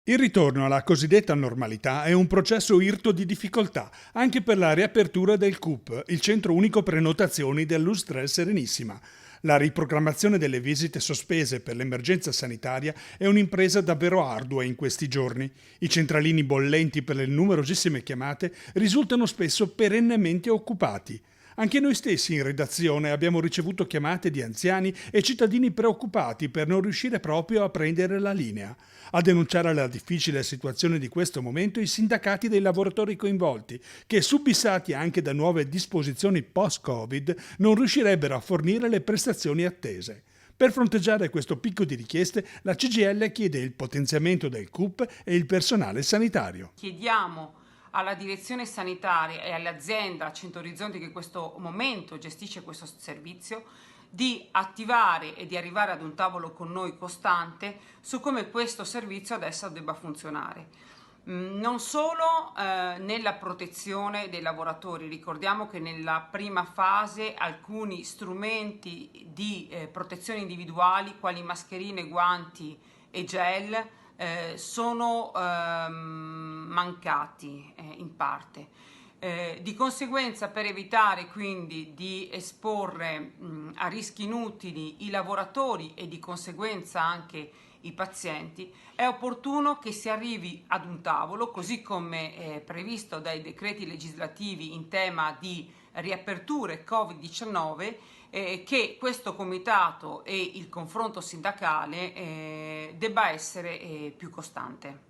Il ritorno alla cosiddetta normalità è un processo irto di difficoltà, anche per la riapertura del CUP, il Centro Unico Prenotazioni dell'Ustral Serenissima. La riprogrammazione delle visite sospese per l'emergenza sanitaria è un'impresa davvero ardua in questi giorni. I centralini bollenti per le numerosissime chiamate risultano spesso perennemente occupati. Anche noi stessi in redazione abbiamo ricevuto chiamate di anziani e cittadini preoccupati per non riuscire proprio a prendere la linea. A denunciare la difficile situazione di questo momento i sindacati dei lavoratori coinvolti, che subissati anche da nuove disposizioni post-Covid non riuscirebbero a fornire le prestazioni attese. Per fronteggiare questo picco di richieste, la CGIL chiede il potenziamento del CUP e il personale sanitario. Chiediamo alla direzione sanitaria e all'azienda Centro Orizzonti che in questo momento gestisce questo servizio di attivare e di arrivare ad un tavolo con noi costante su come questo servizio adesso debba funzionare. Non solo nella protezione dei lavoratori, ricordiamo che nella prima fase alcuni strumenti di protezione individuali quali mascherine, guanti e gel sono mancati in parte. Di conseguenza, per evitare quindi di esporre a rischi inutili i lavoratori e di conseguenza anche i pazienti, è opportuno che si arrivi ad un tavolo, così come previsto dai decreti legislativi in tema di riaperture Covid-19, che questo comitato e il confronto sindacale debba essere più costante.